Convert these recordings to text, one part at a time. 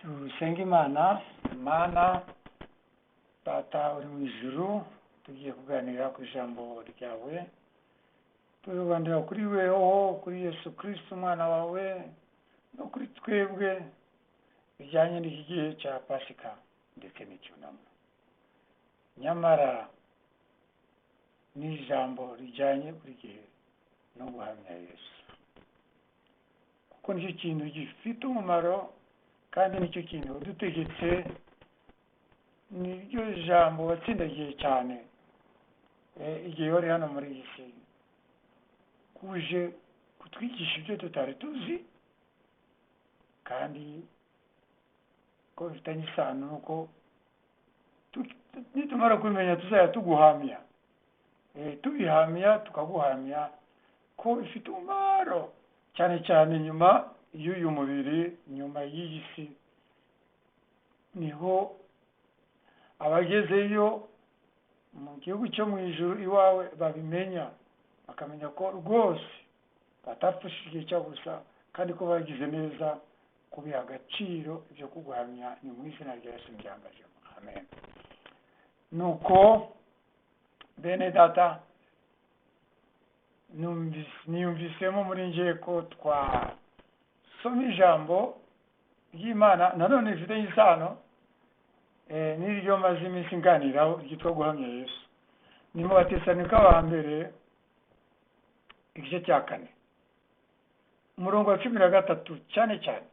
Dusenge Imana Data uri mu ijuru, tugiye kuganira ku ijambo ryawe, tuganira kuri weho, kuri Yesu Kristo umwana wawe, no kuri twebwe bijyanye n'iki gihe cya Pasika ndetse n'icyunamo. Nyamara ni ijambo rijyanye buri gihe no guhamya Yesu, kuko nicyo kintu gifite umumaro kandi nicyo kintu dutegetse. Niryo jambo watsindagiye cyane igihe wari hano muri iyi si, kuje kutwigisha ibyo tutari tuzi kandi ko bifitanye isano nuko nitumara kubimenya tuzajya tuguhamya, tubihamya tukaguhamya ko bifite umumaro cyane cyane nyuma y'uyu mubiri, nyuma y'iyi si. Niho abagezeyo mu gihugu cyo mu ijuru iwawe babimenya, bakamenya ko rwose batapfushije igihe cyo gusa kandi ko bagize neza kubiha agaciro ibyo kuguhamya. Ni mu izina rya Yesu mbyambajemo, amen. Nuko bene data, niyumvisemo muri ngiye ko twasoma ijambo ry'Imana nanone rifite isano n'iryo maze iminsi nganiraho ryitwa guhamya Yesu. Ni mu Batesalonika ba mbere igice cya 4 umurongo wa 13 cyane cyane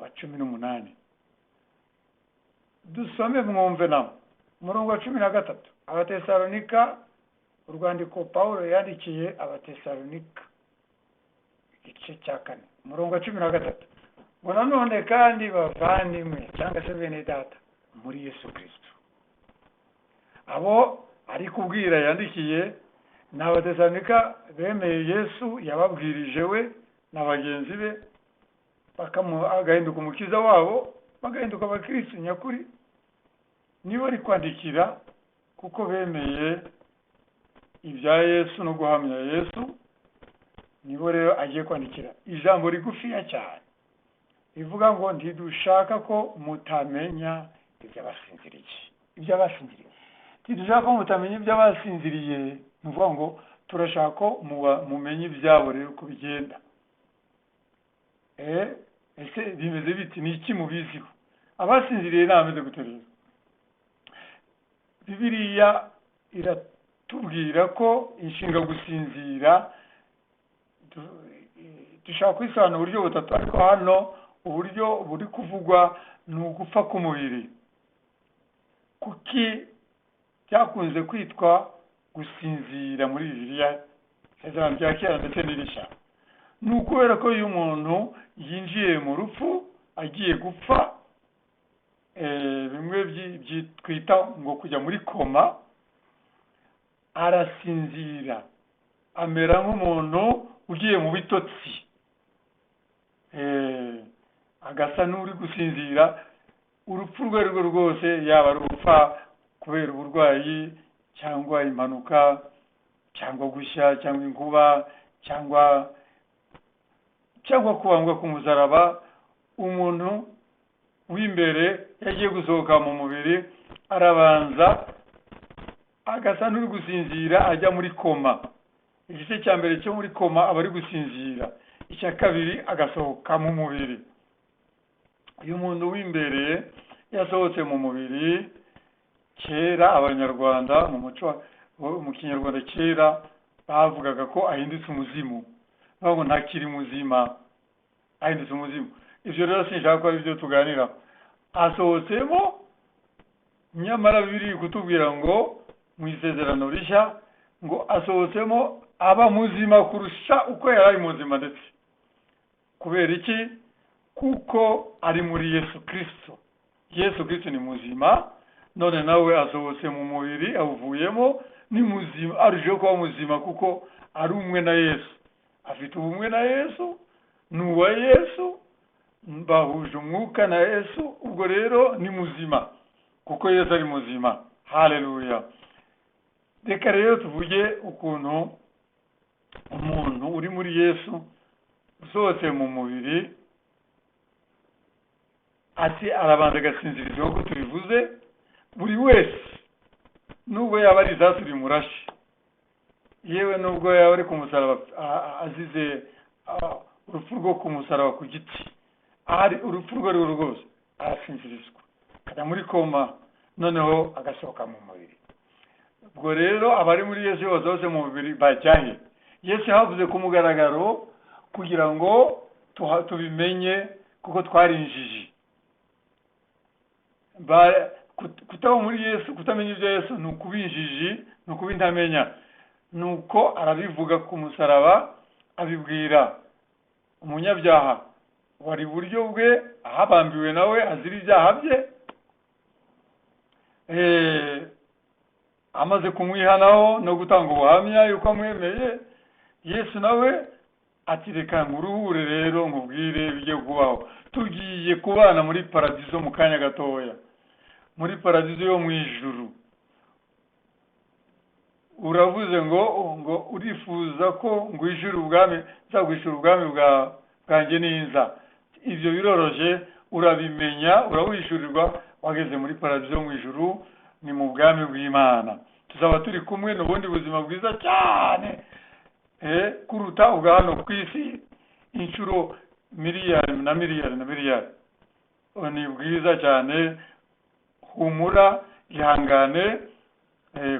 wa 18. Dusome mwumve namo umurongo wa 13. Abatesalonika, urwandiko Pawulo yandikiye Abatesalonika igice cya 4 umurongo wa 13. Ngo nanone kandi bavandimwe cyangwa se bene data muri Yesu Kristo, abo ari kubwira yandikiye ni Abatesalonika bemeye Yesu yababwirije we na bagenzi be, agahinduka umukiza wabo, bagahinduka abakristo nyakuri. Nibo ari kwandikira kuko bemeye ibya Yesu no guhamya Yesu. Nibo rero agiye kwandikira ijambo rigufiya cyane rivuga ngo ntidushaka ko mutamenya iby'abasinziriye. Ntidushaka ko mutamenya iby'abasinziriye, nuvuga ngo turashaka ko mumenye ibyabo rero uko bigenda. Ese bimeze biti? Ni iki mubiziho? Abasinziriye nameze gute rero? Bibiliya iratubwira ko inshinga gusinzira dushaka kwisobanura uburyo butatu, ariko hano uburyo buri kuvugwa ni ugupfa k'umubiri. Kuki byakunze kwitwa gusinzira muri Bibiliya Isezerano rya Kera ndetse n'Irishya? Ni ukubera ko iyo umuntu yinjiye mu rupfu agiye gupfa, bimwe byitwita ngo kujya muri koma, arasinzira, amera nk'umuntu ugiye mu bitotsi, agasa n'uri gusinzira. Urupfu rwe rwose, yaba ari urupfa kubera uburwayi cyangwa impanuka cyangwa gushya cyangwa inkuba cyangwa kubambwa ku musaraba, umuntu w'imbere yagiye gusohoka mu mubiri arabanza agasa n'uri gusinzira, ajya muri koma. Igice cya mbere cyo muri koma aba ari gusinzira, icya kabiri agasohoka mu mubiri. Uyu muntu w'imbere yasohotse mu mubiri. Kera Abanyarwanda mu Kinyarwanda kera bavugaga ko ahindutse umuzimu, bavuga ngo ntakiri muzima, ahindutse umuzimu. Ibyo rero sinshaka ko ari byo tuganira. Asohotsemo, nyamara biri kutubwira ngo mu Isezerano Rishya ngo asohotsemo aba muzima kurusha uko yari ari muzima. Ndetse kubera iki? Kuko ari muri Yesu Kristo. Yesu Kristo ni muzima, none nawe asohotse mu mubiri, awuvuyemo, ni muzima, arushaho kuba muzima kuko ari umwe na Yesu, afite ubumwe na Yesu, ni uwa Yesu, bahuje umwuka na Yesu. Ubwo rero ni muzima kuko Yesu ari muzima. Haleluya. Reka rero tuvuge ukuntu umuntu uri muri Yesu usohotse mu mubiri ati arabanza agasinziriza nk'uko tubivuze buri wese nubwo yaba ari isasu rimurashe, yewe nubwo yaba ari ku musaraba azize urupfu rwo ku musaraba ku giti, ari urupfu rwo ari rwose arasinzirizwa akajya muri koma, noneho agasohoka mu mubiri. ubwo rero abari muri Yesu bose mu mubiri bajyahe? Yesu yavuze ku mugaragaro kugira ngo tubimenye, kuko twari injiji. Kutaba muri Yesu, kutamenya ibyo Yesu ni ukubinjiji, ni ukubintamenya. Nuko arabivuga ku musaraba, abibwira umunyabyaha wari iburyo bwe, ahabambiwe nawe azira ibyaha bye. Amaze kumwihanaho no gutanga ubuhamya yuko amwemeye, Yesu nawe ati reka nguruhure rero nkubwire bijye kubaho. Tugiye kubana muri paradizo mu kanya gatoya, muri paradizo yo mu ijuru. Uravuze ngo urifuza ko ngwishura ubwami, nzagwishura ubwami bwanjye ninza. Ibyo biroroje, urabimenya, urawishurirwa, wageze muri paradizo mu ijuru, ni mu bwami bw'Imana. Tuzaba turi kumwe n'ubundi buzima bwiza cyane, kuruta ubwa hano ku isi inshuro miliyari na miliyari na miliyari. Ni bwiza cyane, humura, ihangane.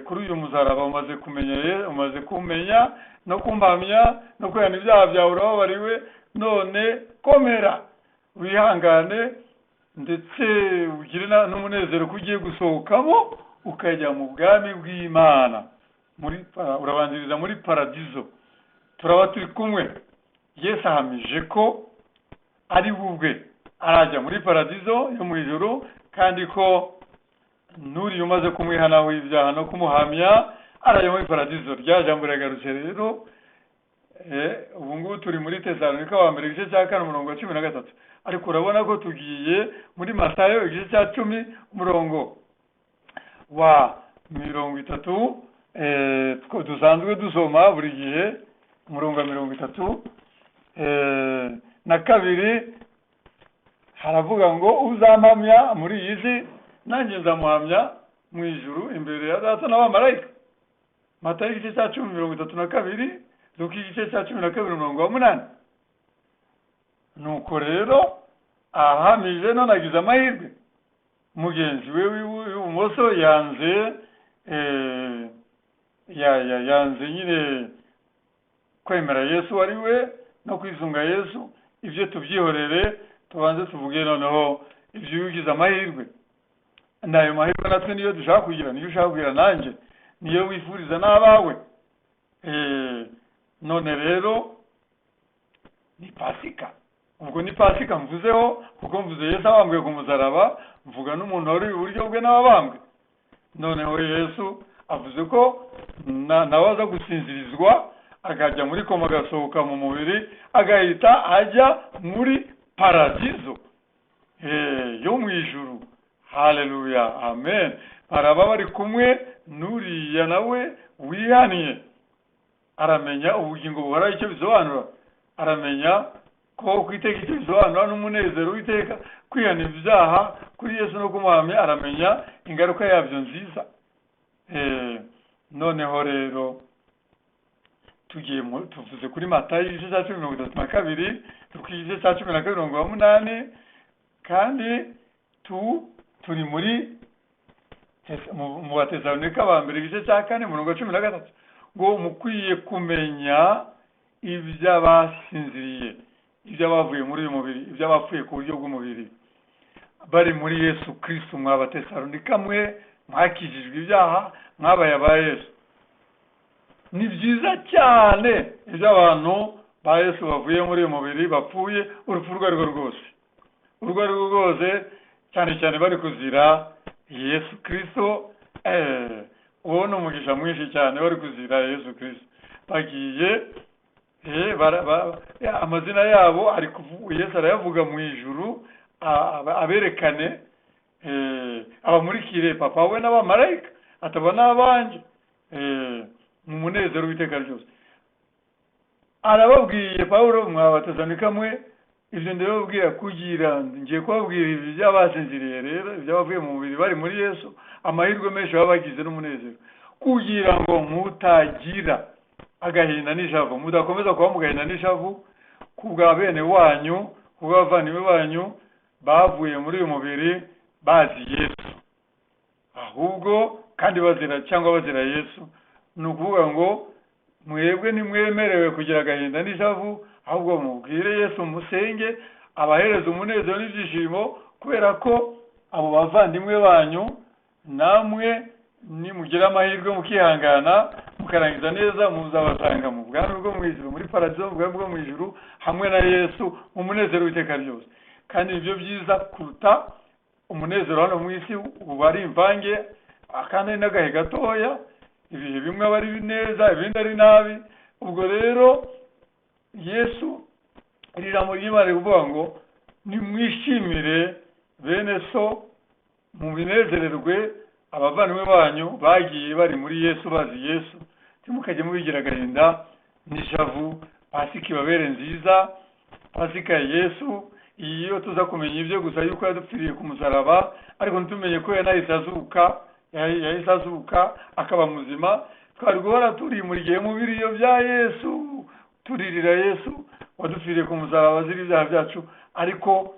Kuri uyu musaraba umaze kumenya no kumpamya no kwihana ibyaha byawe, urababariwe. None komera, wihangane, ndetse ugire n'umunezero ko ugiye gusohokamo ukajya mu bwami bw'Imana. Urabanziriza muri paradizo, turaba turi kumwe. Yesu ahamije ko ari bubwe arajya muri paradizo yo mu ijuru, kandi ko nuriye umaze kumwihanaho ibyaha no kumuhamya arajya muri paradizo. Rya jambo riragarutse rero. Ubu ngubu turi muri Tesalonika wa mbere igice cya 4 umurongo wa 13, ariko urabona ko tugiye muri Matayo igice cya 10 umurongo wa 30. Dusanzwe dusoma buri gihe umurongo wa 32 na kabiri. Haravuga ngo uzampamya muri iyi si, nanjye nzamuhamya mu ijuru imbere ya Data n'abamarayika. Matayo igice cya 10:32, Luka igice cya 12 umurongo wa 8. Nuko rero ahamije, none agize amahirwe. Mugenzi we w'ibumoso yanze nyine kwemera Yesu ari we no kwisunga Yesu. Ibyo tubyihorere, tubanze tuvuge noneho ibyo ugize amahirwe. Nayo mahirwe natwe niyo dushaka kugira, niyo ushaka kugira nanjye, niyo wifuriza n'abawe. None rero ni Pasika. Ubwo ni Pasika mvuzeho, kuko mvuze Yesu abambwe ku musaraba, mvuga n'umuntu wari iburyo bwe n'abambwe. Noneho Yesu avuze ko nawe aza gusinzirizwa, akajya muri koma, agasohoka mu mubiri, agahita ajya muri paradizo yo mu ijuru. Haleluya, amen. Baraba bari kumwe n'uriya nawe wihaniye, aramenya ubugingo buhoraho icyo bisobanura, aramenya ko kwiteka icyo bisobanura n'umunezero w'iteka, kwihana ibyaha kuri Yesu no kumuhamya, aramenya ingaruka yabyo nziza. Noneho rero tuvuze kuri Matayo igice cya 10:32, Luka igice cya 12:8, kandi turi muri mu Batesalonika ba mbere igice cya 4 umurongo wa 13, ngo mukwiye kumenya iby'abasinziriye, iby'abavuye muri uyu mubiri, iby'abapfuye ku buryo bw'umubiri, bari muri Yesu Kristo. Mwa Batesalonika mwe mwakijijwe ibyaha, mwabaye aba Yesu. Ni byiza cyane iby'abantu ba Yesu bavuye muri uyu mubiri, bapfuye urupfu urwo arirwo rwose, cyane cyane bari kuzira Yesu Kristo. Uwo ni umugisha mwinshi cyane, bari kuzira Yesu Kristo. Bagiye amazina yabo Yesu arayavuga mu ijuru, aberekane, abamurikire papa we n'abamarayika, ataba n'abanje, mu munezero w'iteka ryose. Arababwiye Pawulo, mwa Batesalonika mwe ibyo ndababwira kugira ngiye kubabwira ibi by'abasinziriye rero ibyabavuye mu mubiri bari muri Yesu, amahirwe menshi baba bagize n'umunezero, kugira ngo mutagira agahinda n'ishavu, mudakomeza kuba mu gahinda n'ishavu ku bwa bene wanyu, ku bw'abavandimwe banyu bavuye muri uyu mubiri bazi Yesu, ahubwo kandi bazira Yesu. Ni ukuvuga ngo mwebwe ntimwemerewe kugira agahinda n'ishavu, ahubwo mubwire Yesu, musenge abahereza umunezero n'ibyishimo, kubera ko abo bavandimwe banyu namwe nimugira amahirwe mukihangana mukarangiza neza, muzabasanga mu bwami bwo mu ijuru, muri paradizo, mu bwami bwo mu ijuru hamwe na Yesu mu munezero w'iteka ryose. Kandi nibyo byiza kuruta umunezero hano mu isi uba ari imvange, kandi ari n'agahe gatoya, ibihe bimwe aba ari neza ibindi ari nabi. Ubwo rero Yesu iri jambo ry'Imana rivuga ngo nimwishimire bene so, mu binezererwe abavandimwe banyu bagiye bari muri Yesu, bazi Yesu, ntimukajye mubigira agahinda n'ishavu. Pasika ibabere nziza, pasika ya Yesu. Iyo tuza kumenya ibyo gusa yuko yadupfiriye ku musaraba, ariko ntitumenye ko yahise azuka akaba muzima, twari guhora turi muri gihe mu biriyo bya Yesu, turirira Yesu wadupfiriye ku musaraba azira ibyaha byacu, ariko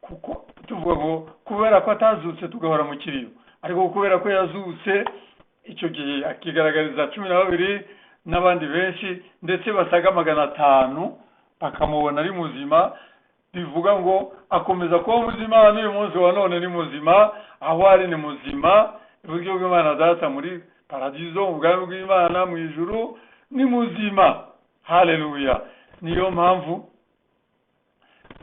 kuko tuvuga ngo kubera ko atazutse tugahora mu kiriyo, ariko kubera ko yazutse icyo gihe akigaragariza 12 n'abandi benshi, ndetse basaga 500 bakamubona ari muzima. Bivuga ngo akomeza kuba muzima n'uyu munsi wa none ni muzima, aho ari ni muzima, iburyo bw'Imana Data muri paradizo, mu bwami bw'Imana mu ijuru ni muzima. Haleluya. Niyo mpamvu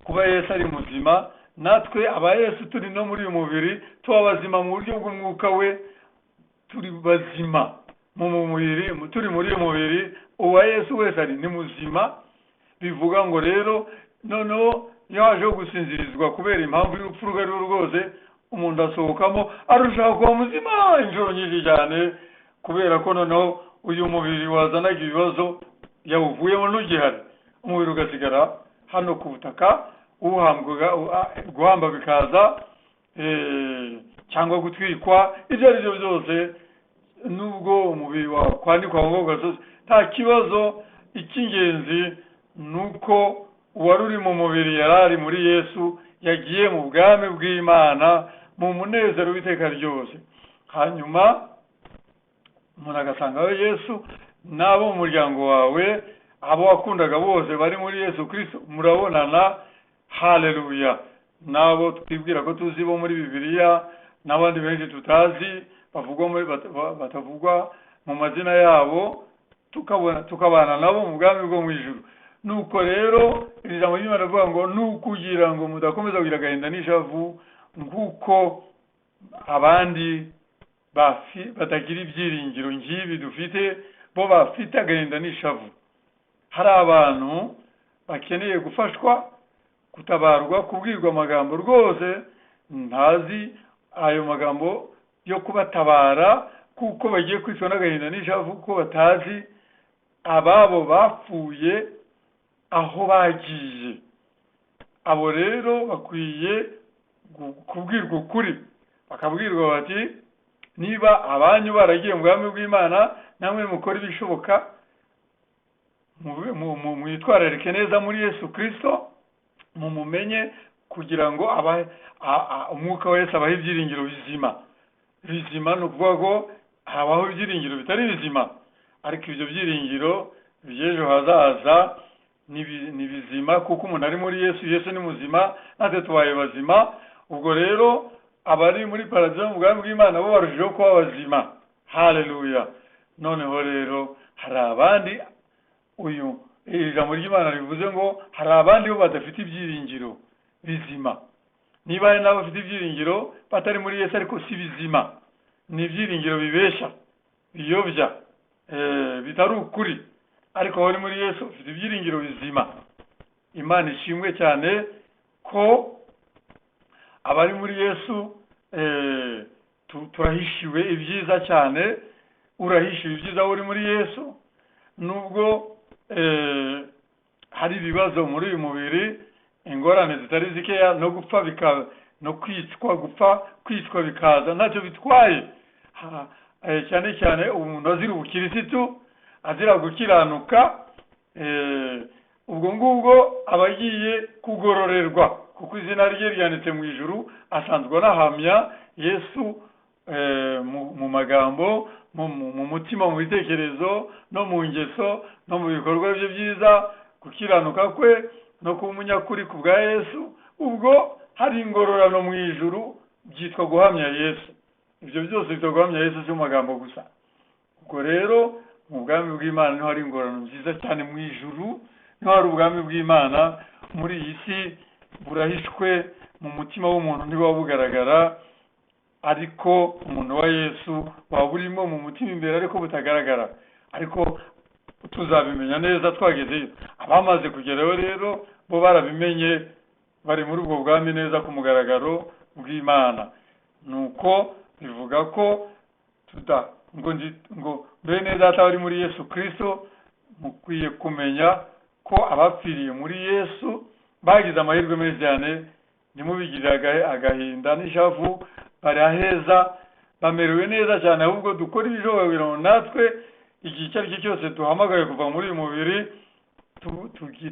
kuba Yesu ari muzima, natwe aba Yesu turi no muri uyu mubiri tuba bazima mu buryo bw'umwuka we, turi bazima mu mubiri, turi muri uyu mubiri uwa Yesu wese ari ni muzima. Bivuga ngo rero noneho iyo haje gusinzirizwa kubera impamvu y'urupfu rwe rwose, umuntu asohokamo arushaho kuba muzima inshuro nyinshi cyane, kubera ko noneho uyu mubiri wazanaga ibibazo yawuvuyemo n'ugihari, umubiri ugasigara hano ku butaka, guhamba bikaza cyangwa gutwikwa, ibyo ari byo byose, nubwo umubiri wakwandikwa ngo gasozi nta kibazo. Icy'ingenzi nuko uwari uri mu mubiri yarari muri Yesu, yagiye mu bwami bw'Imana mu munezero w'iteka ryose. Hanyuma umuntu agasangaho Yesu, n'abo mu muryango wawe, abo wakundaga bose bari muri Yesu Kristo, murabonana. Haleluya. N'abo twibwira ko tuzi bo muri Bibiliya, n'abandi benshi tutazi batavugwa mu mazina yabo, tukabana nabo mu bwami bwo mu ijuru. Nuko rero iri jambo ry'Imana rivuga ngo nukugira ngo mudakomeza kugira agahinda n'ishavu nk'uko abandi batagira ibyiringiro nk'ibi dufite, bo bafite agahinda n'ishavu. Hari abantu bakeneye gufashwa, gutabarwa, kubwirwa amagambo rwose ntazi ayo magambo yo kubatabara, kuko bagiye kwicwa n'agahinda n'ishavu, kuko batazi ababo bapfuye aho bagiye. Abo rero bakwiye kubwirwa ukuri, bakabwirwa bati niba abanyu baragiye mu bwami bw'Imana, namwe mukora ibishoboka, mwitwararike neza muri Yesu Kristo, mumumenye, kugira ngo umwuka wa Yesu abahe ibyiringiro bizima. Ni ukuvuga ko habaho ibyiringiro bitari bizima, ariko ibyo byiringiro by'ejo hazaza ni bizima, kuko umuntu ari muri Yesu, Yesu ni muzima, natwe tubaye bazima. Ubwo rero abari muri paradizo mu bwami bw'Imana bo barushijeho kuba bazima. Haleluya. Noneho rero hari abandi, ijambo ry'Imana rivuze ngo hari abandi bo badafite ibyiringiro bizima. Niba hari n'abafite ibyiringiro batari muri Yesu ariko si bizima, ni ibyiringiro bibesha, biyobya, bitari ukuri, ariko bari muri Yesu ufite ibyiringiro bizima. Imana ishimwe cyane ko abari muri Yesu turahishiwe ibyiza cyane. Urahishiwe ibyiza uri muri Yesu, nubwo hari ibibazo muri uyu mubiri ingorane zitari zikeya, no gupfa bikaba, no kwicwa bikaza, ntacyo bitwaye. Cyane cyane umuntu azira ubukirisitu, azira gukiranuka, ubwo ngubwo aba agiye kugororerwa, kuko izina rye ryanditse mu ijuru, asanzwe anahamya Yesu mu magambo, mu mutima, mu bitekerezo, no mu ngeso, no mu bikorwa bye byiza, gukiranuka kwe no kuba umunyakuri ku bwa Yesu. Ubwo hari ingororano mu ijuru, byitwa guhamya Yesu. Ibyo byose byitwa guhamya Yesu si mu magambo gusa. Ubwo rero mu bwami bw'Imana niho hari ingororano nziza cyane mu ijuru, niho hari ubwami bw'Imana. Muri iyi si burahishwe, mu mutima w'umuntu ntibuba bugaragara, ariko umuntu wa Yesu waba burimo mu mutima imbere ariko butagaragara, ariko tuzabimenya neza twagezeyo. Abamaze kugeraho rero bo barabimenye, bari muri ubwo bwami neza ku mugaragaro bw'Imana. Nuko bivuga ko ngo bene data bari muri Yesu Kristo, mukwiye kumenya ko abapfiriye muri Yesu bagize amahirwe menshi cyane. Ntimubigirire agahinda n'ishavu, bari aheza, bamerewe neza cyane. Ahubwo dukora ibishoboka kugira ngo natwe igihe icyo ari cyo cyose duhamagaye kuva muri uyu mubiri,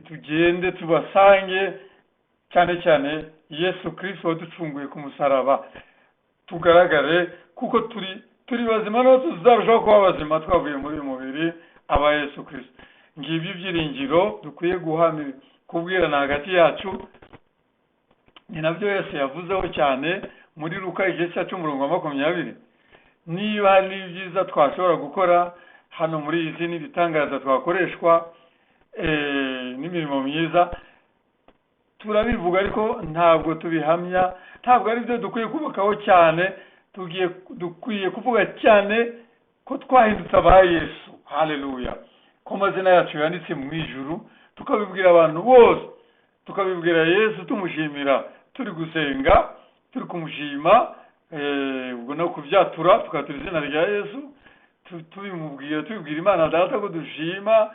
tugende tubasange, cyane cyane Yesu Kristo waducunguye ku musaraba, tugaragare, kuko turi bazima, no tuzarushaho kuba bazima twavuye muri uyu mubiri aba Yesu Kristo. Ngibyo ibyiringiro dukwiye kubwirana hagati yacu. Ni nabyo Yesu yavuzeho cyane muri Luka igice cya 20. Niba hari n'ibyiza twashobora gukora hano muri iyi si, n'ibitangaza twakoreshwa, n'imirimo myiza, turabivuga ariko ntabwo tubihamya. Ntabwo ari byo dukwiye kubakaho cyane. Dukwiye kuvuga cyane ko twahindutse aba Yesu. Haleluya! Ko amazina yacu yanditse mu ijuru, tukabibwira abantu bose, tukabibwira Yesu, tumushimira, turi gusenga, turi kumushima, ubwo no kubyatura tukatura izina rya Yesu, tubibwira Imana Data ko dushimira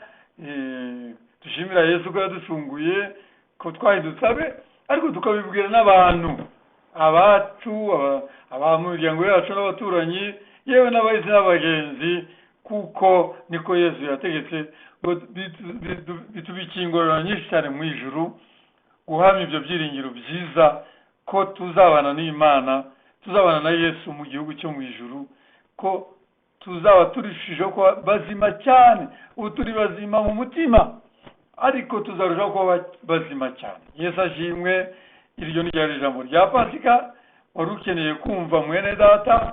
Yesu ko yaducunguye, ko twahindutse abe, ariko tukabibwira n'abantu, abacu, aba mu miryango yacu n'abaturanyi, yewe n'abahizi n'abagenzi, kuko niko Yesu yategetse. Bitubikiye ingororano nyinshi cyane mu ijuru, guhamya ibyo byiringiro byiza ko tuzabana n'Imana, tuzabana na Yesu mu gihugu cyo mu ijuru, ko tuzaba turushijeho kuba bazima cyane. Ubu turi bazima mu mutima, ariko tuzarushaho kuba bazima cyane. Yesu ashimwe. Iryo ni ryari ijambo rya Pasika wari ukeneye kumva, mwene data.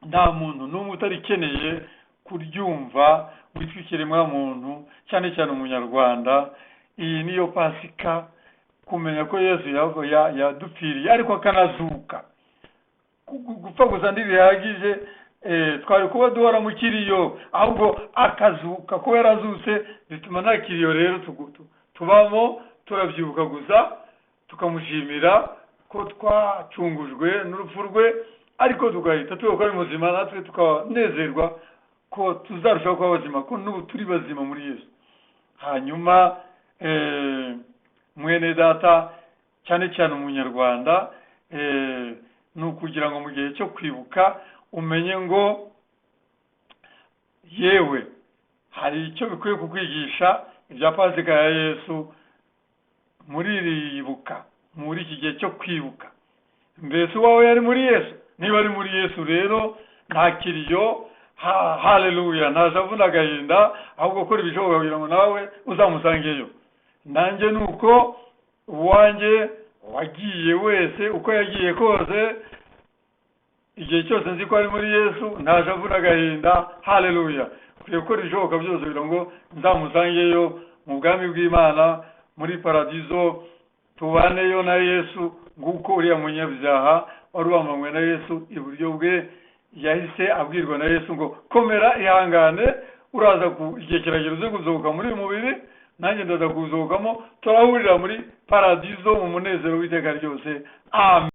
Nta muntu n'umwe utarikeneye kuryumva, witwa ikiremwa muntu, cyane cyane umunyarwanda. Iyi niyo Pasika, kumenya ko Yesu yadupfiriye ariko akanazuka. Gupfa gusa ntibihagije, twari kuba duhora mu kiriyo, ahubwo akazuka. Ko yarazutse bituma nta kiriyo rero tubamo, turabyibuka gusa, tukamushimira ko twacungujwe n'urupfu rwe, ariko tugahita tuba ari muzima, natwe tukanezerwa ko tuzarushaho kuba bazima, ko n'ubu turi bazima muri Yesu. Hanyuma mwene data, cyane cyane umunyarwanda, ni ukugira ngo mu gihe cyo kwibuka umenye ngo yewe hari icyo bikwiye kukwigisha ibya Pasika ya Yesu muri iribuka, muri iki gihe cyo kwibuka. Mbese uwawe yari muri Yesu? Niba ari muri Yesu rero nta kiriyo, haleluya, nta shavu n'agahinda, ahubwo ukora ibishoboka kugira ngo nawe uzamusangeyo. Nanjye nuko uwanjye wagiye wese uko yagiye kose, igihe cyose nzi ko ari muri Yesu, nta shavu n'agahinda, haleluya. Ukwiye gukora ibishoboka byose kugira ngo nzamusangeyo mu bwami bw'Imana, muri paradizo, tubaneyo na Yesu. Nguko uriya munyabyaha wari wamanywe na Yesu iburyo bwe, yahise abwirwa na Yesu ngo komera, ihangane, uraza igihe kiragera uze kuzohoka muri uyu mubiri, nanjye ndaza kuzohokamo, turahurira muri paradizo mu munezero w'iteka ryose. Amen.